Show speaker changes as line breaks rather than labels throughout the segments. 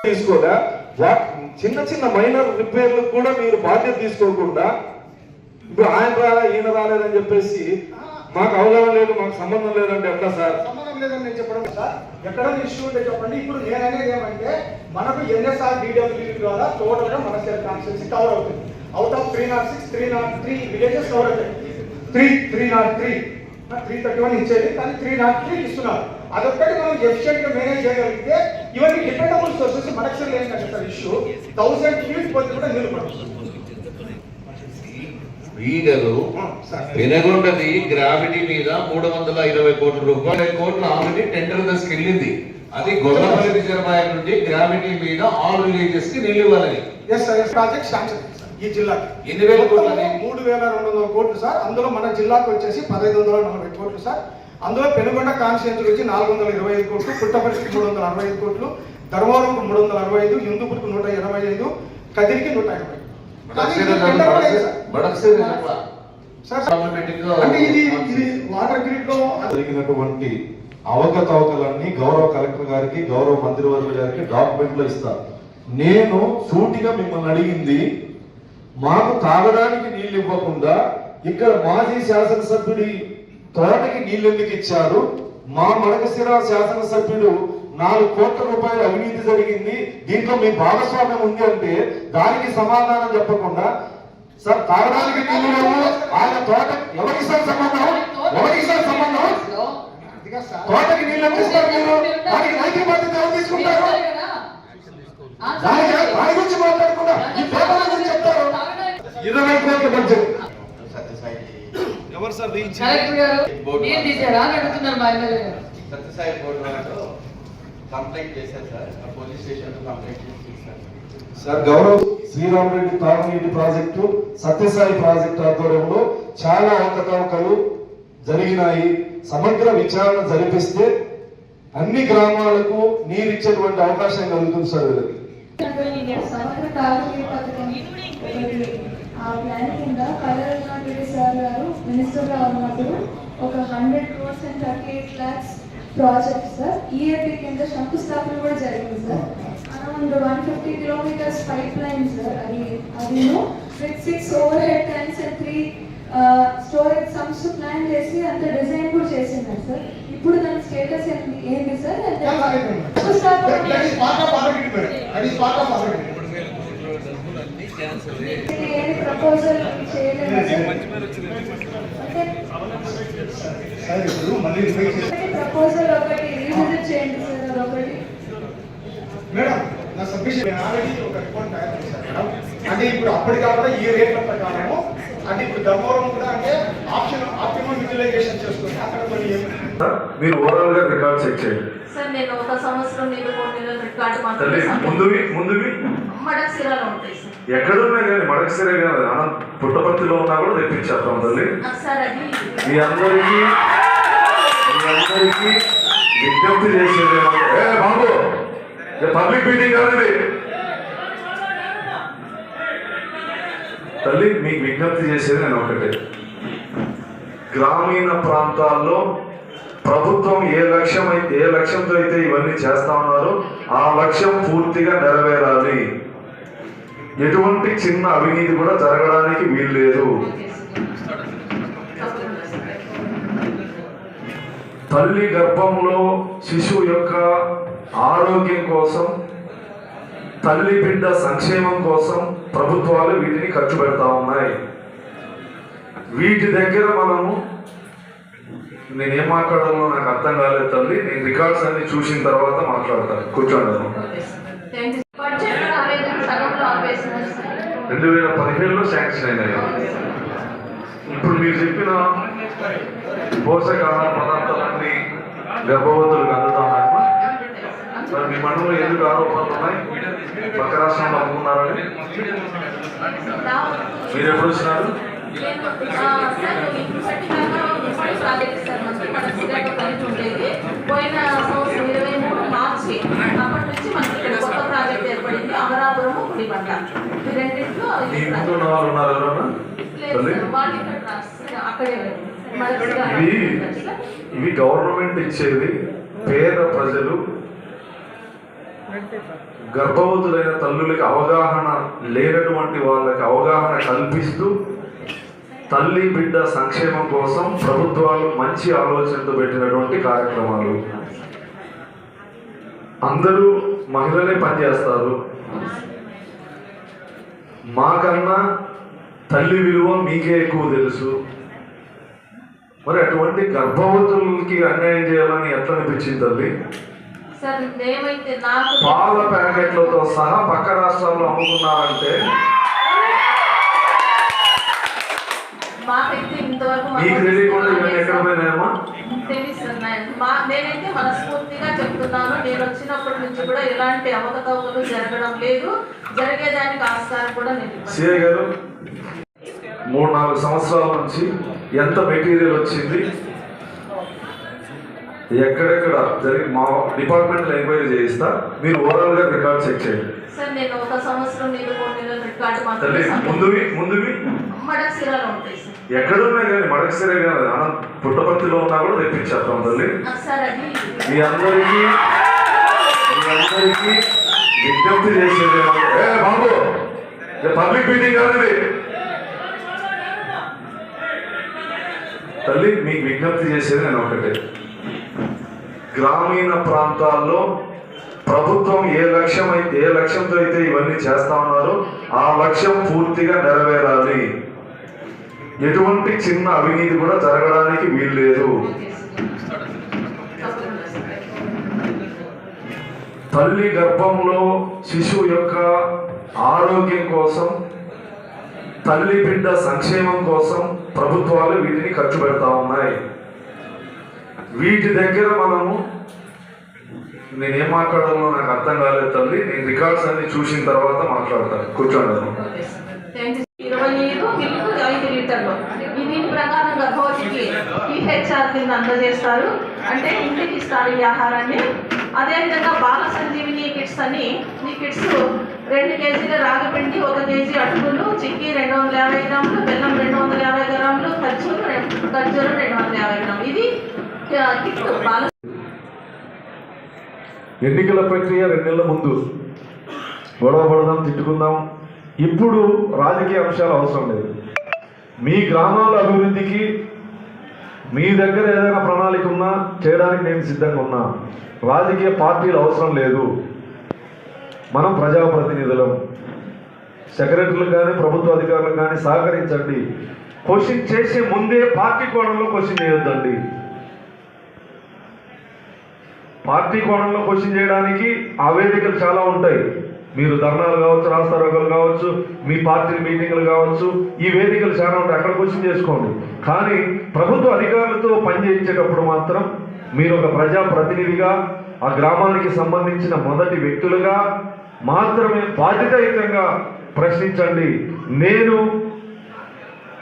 తీసుకోగా చిన్న చిన్న మైనర్ రిపేర్లకు కూడా మీరు బాధ్యత తీసుకోకుండా ఇప్పుడు ఆయన రాలే ఈయన రాలేదని చెప్పేసి మాకు అవగాహన లేదు, మాకు సంబంధం లేదంటే ఎట్లా సార్?
సంబంధం లేదని నేను చెప్పడం సార్, ఎక్కడ ఇష్యూ ఉంటే చెప్పండి. ఇప్పుడు నేను అనేది ఏమంటే మనకు NSR DWD ద్వారా టోటల్ గా మన కాన్స్టిట్యూన్సీ కవర్ అవుతుంది. అవుట్ ఆఫ్ 306 303 విలేజెస్ కవర్ అవుతాయి. 303 331 ఇచ్చేది కానీ 303 ఇస్తున్నారు. అదొక్కటి మనం ఎఫిషియెంట్ గా మేనేజ్ చేయగలిగితే ఇవన్నీ డిపెండబుల్ సోర్సెస్ మనకు ఏంటంటే సార్ ఇష్యూ 1000 ఫీట్ పోతే కూడా నీళ్ళు పడుతుంది.
ఈగలు పెనగొండది గ్రావిటీ మీద 320 కోట్ల రూపాయలు ఆల్రెడీ టెండర్ దశకి వెళ్ళింది. అది గొల్లపల్లి రిజర్వాయర్ నుండి గ్రావిటీ మీద ఆల్ విలేజెస్ కి నీళ్ళు ఇవ్వాలని
ప్రాజెక్ట్ శాంక్షన్ ఈ జిల్లాకి.
ఎన్ని వేల కోట్లు?
3200 కోట్లు సార్. అందులో మన జిల్లాకు వచ్చేసి 1540 కోట్లు సార్. అందులో పెనుగొండ కాన్స్టిట్యూన్సీ వచ్చి 425 కోట్లు, పుట్టపర్తికి 365 కోట్లు, ధర్మవరంకు 365, హిందూపూర్కు 185, కదిరికి 180.
జరిగినటువంటి అవకతవకలన్నీ గౌరవ కలెక్టర్ గారికి, గౌరవ మంత్రివర్గ గారికి డాక్యుమెంట్ లో ఇస్తారు. నేను సూటిగా మిమ్మల్ని అడిగింది, మాకు తాగడానికి నీళ్లు ఇవ్వకుండా ఇక్కడ మాజీ శాసనసభ్యుడి తోటకి నీళ్ళు ఎందుకు ఇచ్చారు? మా మడకశిర శాసనసభ్యుడు 4 కోట్ల రూపాయల అవినీతి జరిగింది, దీంట్లో మీ భాగస్వామ్యం ఉంది అంటే దానికి సమాధానం చెప్పకుండా సార్ తాగడానికి నీళ్ళు ఆయన తోట ఎవరికి సార్ సంబంధం? ఎవరికి సార్ సంబంధం? తోటకి నీళ్ళు అందిస్తారు మీరు, దానికి నైతిక బాధ్యత ఎవరు తీసుకుంటారు? దాని గురించి మాట్లాడకుండా ఈ పేపర్ గురించి చెప్తారు. 20 కోట్ల బడ్జెట్ ఎవరు సార్
సత్యసాయి బోర్డు వాళ్ళు కంప్లైంట్ చేశారు సార్, పోలీస్ స్టేషన్ కంప్లైంట్ చేశారు
సార్. గౌరవ్ శ్రీరామరెడ్డి తాగునీటి ప్రాజెక్టు, సత్యసాయి ప్రాజెక్టు ఆధ్వర్యంలో చాలా అవకతవకలు జరిగినాయి. సమగ్ర విచారణ జరిపిస్తే అన్ని గ్రామాలకు నీరిచ్చేటువంటి అవకాశం కలుగుతుంది సార్. వీళ్ళకి
సమగ్ర తాగునీటి పథకం ఆ ప్లాన్ కింద కళారెడ్డి సార్ గారు మినిస్టర్ గా ఉన్నప్పుడు ఒక 100 crores and 38 lakhs project sir EAP కింద శంకుస్థాపన కూడా జరిగింది sir. Around 150 kilometers pipeline sir. అది with 6 overhead tanks and 3 storage sumps plan చేసి అంత డిజైన్ కూడా చేసినారు సార్. ఇప్పుడు దాని స్టేటస్ ఏంటి సార్? ప్రపోజల్ చేయలేదు ప్రపోజల్ ఒకటి రీవిజిట్ చేయండి సార్. అదొకటి
మేడం నా సబ్మిషన్ ఆల్రెడీ ఒక రిపోర్ట్ తయారు చేశారు మేడం. అంటే ఇప్పుడు అప్పటికప్పుడు ఈ రేట్ల ప్రకారము అంటే ఇప్పుడు ధర్మవరం కూడా అంటే ఆప్టిమం యూటిలైజేషన్ చేసుకుని అక్కడ కొన్ని
మీరు ఓవరాల్ గా రికార్డ్ చెక్ చేయండి
సార్. నేను ఒక సంవత్సరం నీళ్ళు 3 నెలల రికార్డు
మాత్రమే ముందువి
మడకశిరాలో ఉంటాయి సార్.
ఎక్కడున్నాయి కానీ మడకశిర పుట్టపర్తిలో ఉన్నా కూడా తెప్పించేస్తాం తల్లి. మీ అందరికీ విజ్ఞప్తి చేసేది బాబు, పబ్లిక్ మీటింగ్ కాదు తల్లి. మీకు విజ్ఞప్తి చేసేది నేను ఒకటే, గ్రామీణ ప్రాంతాల్లో ప్రభుత్వం ఏ లక్ష్యంతో అయితే ఇవన్నీ చేస్తా ఉన్నారో ఆ లక్ష్యం పూర్తిగా నెరవేరాలి. ఎటువంటి చిన్న అవినీతి కూడా జరగడానికి వీల్లేదు. తల్లి గర్భంలో శిశువు యొక్క ఆరోగ్యం కోసం, తల్లి బిడ్డ సంక్షేమం కోసం ప్రభుత్వాలు వీటిని ఖర్చు పెడతా ఉన్నాయి. వీటి దగ్గర మనము, నేనేం మాట్లాడాలో నాకు అర్థం కాలేదు తల్లి. నేను రికార్డ్స్ అన్ని చూసిన తర్వాత మాట్లాడతాను. కూర్చోండి. 2015లో శాంక్షన్ అయినాయి. ఇప్పుడు మీరు చెప్పిన పోషకాహార పదార్థాలన్నీ గర్భవతులకు అందుతా ఉన్నాయమ్మా. మరి మీ మండలంలో ఎందుకు ఆరోపణలు ఉన్నాయి? పక్క రాష్ట్రంలో అనుకున్నారని మీరు ఎప్పుడు వచ్చినారు?
పోయిన సంవత్సరం 23 మార్చి అప్పటి నుంచి మనకి ఇక్కడ కొత్త ప్రాజెక్ట్ ఏర్పడింది, అమరాపురం పులిబండ. రెండింటిలో అక్కడే
ఇవి గవర్నమెంట్ ఇచ్చేది పేద ప్రజలు గర్భవతులైన తల్లులకి అవగాహన లేనటువంటి వాళ్ళకి అవగాహన కల్పిస్తూ తల్లి బిడ్డ సంక్షేమం కోసం ప్రభుత్వాలు మంచి ఆలోచనతో పెట్టినటువంటి కార్యక్రమాలు. అందరూ మహిళలే పనిచేస్తారు. మాకన్నా తల్లి విలువ మీకే ఎక్కువ తెలుసు. మరి అటువంటి గర్భవతులకి అన్యాయం చేయాలని ఎట్లా అనిపించింది తల్లి?
సార్ మేమైతే నాకు
పాల ప్యాకెట్లతో సహా పక్క రాష్ట్రాల్లో అమ్ముకున్నారంటే
మాకైతే ఇంతవరకు
మీకు తెలియకుండా ఇవన్నీ ఎక్కడ పోయినాయమ్మా?
నేనైతే మనస్ఫూర్తిగా చెప్తున్నాను, నేను వచ్చినప్పటి నుంచి కూడా ఎలాంటి అవకతవకలు జరగడం లేదు, జరిగేదానికి ఆస్కారం కూడా లేదు.
సిఐ గారు 3-4 సంవత్సరాల నుంచి ఎంత మెటీరియల్ వచ్చింది, ఎక్కడెక్కడ జరిగి మా డిపార్ట్మెంట్లో ఎంక్వైరీ చేయిస్తా, మీరు ఓవరాల్ గా రికార్డ్ చెక్ చేయండి.
సార్ నేను 1 సంవత్సరం నీకు 3 నెలల రికార్డు
తల్లి ముందువి
మడక్సిరాలో ఉంటాయి సార్.
ఎక్కడున్నాయి కానీ మడకసిరే కానీ పుట్టపర్తిలో ఉన్నా కూడా తెప్పించేస్తాం తల్లి.
సార్ అది
మీ అందరికీ విజ్ఞప్తి చేసేది ఏమంటే, బాబు పబ్లిక్ మీటింగ్ కాదు ఇది. తల్లి మీకు విజ్ఞప్తి చేసేది నేను ఒకటే, గ్రామీణ ప్రాంతాల్లో ప్రభుత్వం ఏ లక్ష్యంతో అయితే ఇవన్నీ చేస్తా ఉన్నారో ఆ లక్ష్యం పూర్తిగా నెరవేరాలి. ఎటువంటి చిన్న అవినీతి కూడా జరగడానికి వీల్లేదు. తల్లి గర్భంలో శిశువు యొక్క ఆరోగ్యం కోసం, తల్లి బిడ్డ సంక్షేమం కోసం ప్రభుత్వాలు వీటిని ఖర్చు పెడతా ఉన్నాయి. వీటి దగ్గర మనము, నేనేం మాట్లాడాలో నాకు అర్థం కాలేదు తల్లి, నేను రికార్డ్స్ అన్ని చూసిన తర్వాత మాట్లాడతాను. కూర్చోండి.
25 మిల్క్ 5 లీటర్లు. దీని ప్రకారం గర్భవతికి PHR కింద అందజేస్తారు, అంటే ఇంటికి ఇస్తారు ఈ ఆహారాన్ని. అదేవిధంగా బాల సంజీవిని కిట్స్ అని, ఈ కిట్స్ 2 కేజీల రాగిపిండి, 1 కేజీ అటుకులు, చిక్కీ 250 గ్రాములు, బెల్లం 250 గ్రాములు, ఖర్జూరం 250 గ్రాములు. ఇది కిట్ బాల.
ఎన్నికల ప్రక్రియ 2 నెలల ముందు గొడవ పడదాం, తిట్టుకుందాం. ఇప్పుడు రాజకీయ అంశాలు అవసరం లేదు. మీ గ్రామాల అభివృద్ధికి మీ దగ్గర ఏదైనా ప్రణాళిక ఉన్నా చేయడానికి నేను సిద్ధంగా ఉన్నా. రాజకీయ పార్టీలు అవసరం లేదు. మనం ప్రజాప్రతినిధులం. సెక్రటరీలకు కానీ ప్రభుత్వ అధికారులకు కానీ సహకరించండి. క్వశ్చన్ చేసే ముందే పార్టీ కోణంలో క్వశ్చన్ చేయొద్దండి. పార్టీ కోణంలో క్వశ్చన్ చేయడానికి ఆ వేదికలు చాలా ఉంటాయి. మీరు ధర్నాలు కావచ్చు, రాస్తారోకలు కావచ్చు, మీ పార్టీ మీటింగ్లు కావచ్చు, ఈ వేదికలు చాలా ఉంటాయి, అక్కడ క్వశ్చన్ చేసుకోండి. కానీ ప్రభుత్వ అధికారులతో పనిచేయించేటప్పుడు మాత్రం మీరు ఒక ప్రజాప్రతినిధిగా, ఆ గ్రామానికి సంబంధించిన మొదటి వ్యక్తులుగా మాత్రమే బాధ్యతాయుతంగా ప్రశ్నించండి. నేను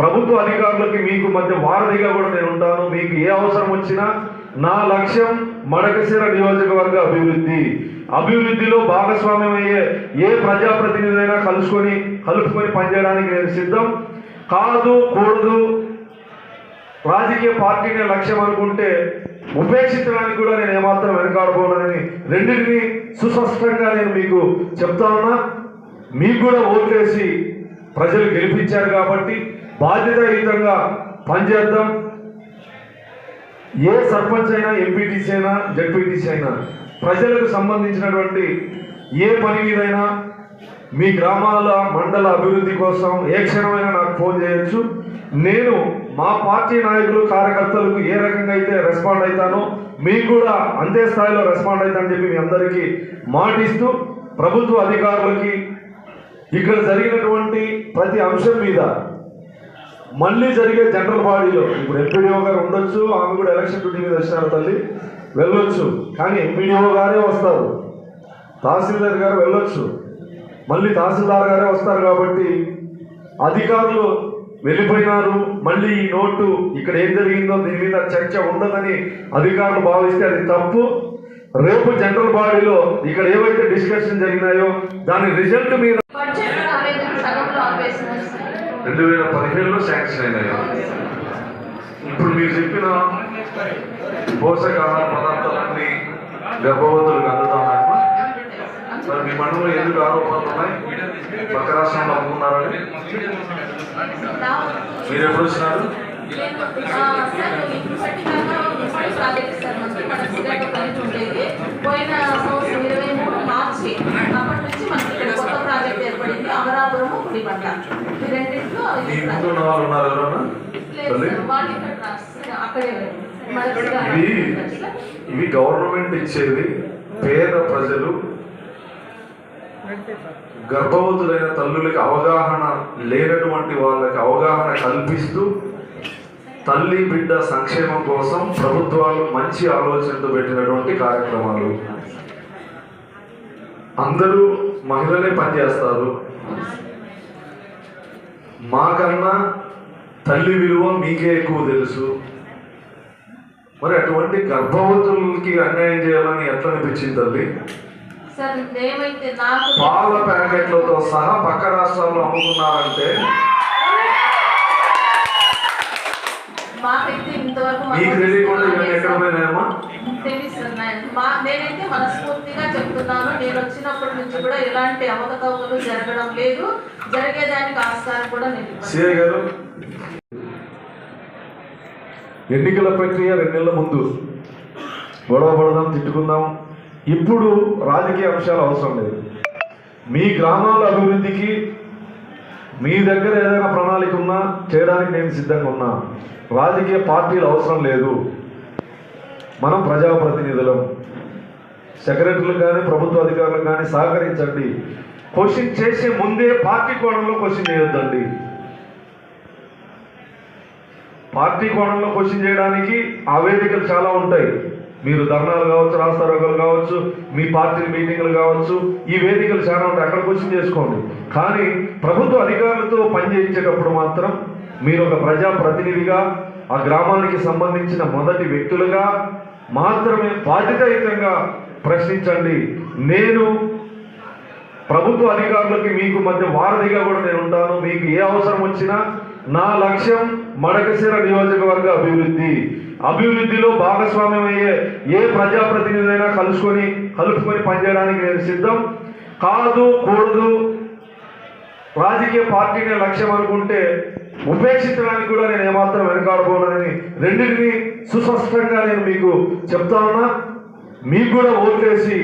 ప్రభుత్వ అధికారులకి మీకు మధ్య వారధిగా కూడా నేను ఉంటాను. మీకు ఏ అవసరం వచ్చినా నా లక్ష్యం మడకశిర నియోజకవర్గ అభివృద్ధిలో భాగస్వామ్యం అయ్యే ఏ ప్రజాప్రతినిధైనా కలుపుకొని పనిచేయడానికి నేను సిద్ధం. కాదు కూడదు రాజకీయ పార్టీని లక్ష్యం అనుకుంటే ఉపేక్షించడానికి కూడా నేను ఏమాత్రం వెనకాడబోనని రెండింటినీ సుస్పష్టంగా నేను మీకు చెప్తా ఉన్నా. మీకు కూడా ఓట్లేసి ప్రజలు గెలిపించారు కాబట్టి బాధ్యతాయుతంగా పనిచేద్దాం. ఏ సర్పంచ్ అయినా, ఎంపీటీసీ అయినా, జడ్పీటీసీ అయినా ప్రజలకు సంబంధించినటువంటి ఏ పని మీదైనా మీ గ్రామాల మండల అభివృద్ధి కోసం ఏ క్షణమైనా నాకు ఫోన్ చేయొచ్చు. నేను మా పార్టీ నాయకులు కార్యకర్తలకు ఏ రకంగా అయితే రెస్పాండ్ అవుతానో మీకు కూడా అంతే స్థాయిలో రెస్పాండ్ అవుతానని చెప్పి మీ అందరికీ మాటిస్తూ, ప్రభుత్వ అధికారులకి ఇక్కడ జరిగినటువంటి ప్రతి అంశం మీద మళ్ళీ జరిగే జనరల్ బాడీలో, ఇప్పుడు ఎంపీడీఓ గారు ఉండొచ్చు, ఆమె కూడా ఎలక్షన్ డ్యూటీ మీద వచ్చినారు తల్లి, వెళ్ళొచ్చు. కానీ ఎంపీడీఓ గారే వస్తారు, తహసీల్దార్ గారు వెళ్ళొచ్చు, మళ్ళీ తహసీల్దార్ గారే వస్తారు. కాబట్టి అధికారులు వెళ్ళిపోయినారు, మళ్ళీ ఈ నోటు ఇక్కడ ఏం జరిగిందో దీని మీద చర్చ ఉండదని అధికారులు భావిస్తే అది తప్పు. రేపు జనరల్ బాడీలో ఇక్కడ ఏవైతే డిస్కషన్ జరిగినాయో దాని రిజల్ట్ మీద 2015లో శాంక్షన్ అయినాయి. ఇప్పుడు మీరు చెప్పిన పోషకాహార పదార్థాలన్నీ గర్భవతులకు అందుతా ఉన్నాయమ్మా. మండలంలో ఎందుకు ఆరోపణలు ఉన్నాయి? పక్క రాష్ట్రంలో అమ్ముకున్నారని మీరు ఎప్పుడు వచ్చినారు?
పోయిన సంవత్సరం 23 మార్చి అప్పటి నుంచి మనకి ఇక్కడ కొత్త ప్రాజెక్ట్ ఏర్పడింది, అమరాపురం గుడిబండ. ఈ రెండింటిలో
మీ ఇంట్లో ఉన్న వాళ్ళు ఉన్నారు ఎవరన్నా?
వాళ్ళు ఇక్కడ అక్కడే
ఇవి గవర్నమెంట్ ఇచ్చేది పేద ప్రజలు గర్భవతులైన తల్లులకి అవగాహన లేనటువంటి వాళ్ళకి అవగాహన కల్పిస్తూ తల్లి బిడ్డ సంక్షేమం కోసం ప్రభుత్వాలు మంచి ఆలోచనతో పెట్టినటువంటి కార్యక్రమాలు. అందరూ మహిళలే పనిచేస్తారు. మాకన్నా తల్లి విలువ మీకే ఎక్కువ తెలుసు. మరి అటువంటి గర్భవతులకి అన్యాయం చేయాలని ఎట్లా అనిపించింది తల్లి? పాల ప్యాకెట్లతో సహా పక్క రాష్ట్రాల్లో అమ్ముకున్నారంటే మీకు తెలియకుండా ఇవన్నీ ఎక్కడ పోయినాయమ్మా?
నేనైతే మనస్ఫూర్తిగా చెప్తున్నాను, నేను వచ్చినప్పటి నుంచి కూడా ఎలాంటి అవకతవకలు జరగడం లేదు, జరిగేదానికి ఆస్కారం కూడా లేదు.
సిఐ గారు, ఎన్నికల ప్రక్రియ 2 నెలల ముందు గొడవ పడదాం, తిట్టుకుందాం. ఇప్పుడు రాజకీయ అంశాలు అవసరం లేదు. మీ గ్రామాల అభివృద్ధికి మీ దగ్గర ఏదైనా ప్రణాళిక ఉన్నా చేయడానికి నేను సిద్ధంగా ఉన్నా. రాజకీయ పార్టీలు అవసరం లేదు. మనం ప్రజాప్రతినిధులం. సెక్రటరీలకు కానీ ప్రభుత్వ అధికారులకు కానీ సహకరించండి. క్వశ్చన్ చేసే ముందే పార్టీ కోణంలో క్వశ్చన్ చేయొద్దండి. పార్టీ కోణంలో క్వశ్చన్ చేయడానికి ఆ వేదికలు చాలా ఉంటాయి. మీరు ధర్నాలు కావచ్చు, రాస్తారోకలు కావచ్చు, మీ పార్టీ మీటింగ్లు కావచ్చు, ఈ వేదికలు చాలా ఉంటాయి. అక్కడ క్వశ్చన్ చేసుకోండి. కానీ ప్రభుత్వ అధికారులతో పనిచేయించేటప్పుడు మాత్రం మీరు ఒక ప్రజాప్రతినిధిగా, ఆ గ్రామానికి సంబంధించిన మొదటి వ్యక్తులుగా మాత్రమే బాధ్యతాయుతంగా ప్రశ్నించండి. నేను ప్రభుత్వ అధికారులకి మీకు మధ్య వారధిగా కూడా నేను ఉంటాను. మీకు ఏ అవసరం వచ్చినా నా లక్ష్యం మడకశిర నియోజకవర్గ అభివృద్ధిలో భాగస్వామ్యం అయ్యే ఏ ప్రజాప్రతినిధైనా కలుపుకొని పనిచేయడానికి నేను సిద్ధం. కాదు కూడదు రాజకీయ పార్టీని లక్ష్యం అనుకుంటే ఉపేక్షించడానికి కూడా నేను ఏమాత్రం వెనకాడబోనని రెండింటినీ సుస్పష్టంగా నేను మీకు చెప్తా ఉన్నా. మీకు కూడా ఓట్లేసి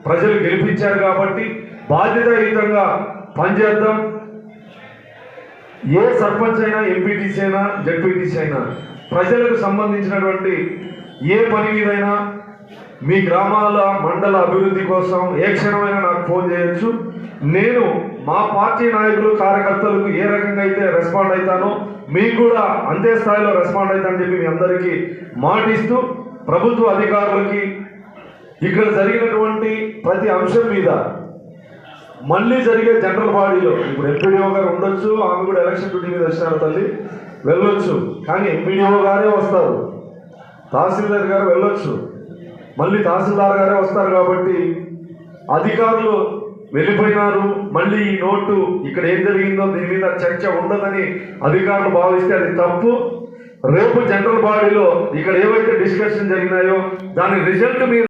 ప్రజలు గెలిపించారు కాబట్టి బాధ్యతాయుతంగా పనిచేద్దాం. ఏ సర్పంచ్ అయినా, ఎంపీటీసీ అయినా, జడ్పీటీసీ అయినా ప్రజలకు సంబంధించినటువంటి ఏ పని మీదైనా మీ గ్రామాల మండల అభివృద్ధి కోసం ఏ క్షణమైనా నాకు ఫోన్ చేయొచ్చు. నేను మా పార్టీ నాయకులు కార్యకర్తలకు ఏ రకంగా అయితే రెస్పాండ్ అవుతానో మీకు కూడా అంతే స్థాయిలో రెస్పాండ్ అవుతానని చెప్పి మీ అందరికీ మాటిస్తూ, ప్రభుత్వ అధికారులకి ఇక్కడ జరిగినటువంటి ప్రతి అంశం మీద మళ్ళీ జరిగే జనరల్ బాడీలో ఇప్పుడు ఎంపీడీఓ గారు ఉండొచ్చు, ఆమె కూడా ఎలక్షన్ డ్యూటీ మీద వచ్చినారు తల్లి, వెళ్ళొచ్చు. కానీ ఎంపీడీఓ గారే వస్తారు, తహసీల్దార్ గారు వెళ్ళొచ్చు, మళ్ళీ తహసీల్దార్ గారే వస్తారు. కాబట్టి అధికారులు వెళ్ళిపోయినారు, మళ్ళీ ఈ నోటు ఇక్కడ ఏం జరిగిందో దీని మీద చర్చ ఉండదని అధికారులు భావిస్తే అది తప్పు. రేపు జనరల్ బాడీలో ఇక్కడ ఏవైతే డిస్కషన్ జరిగినాయో దాని రిజల్ట్ మీద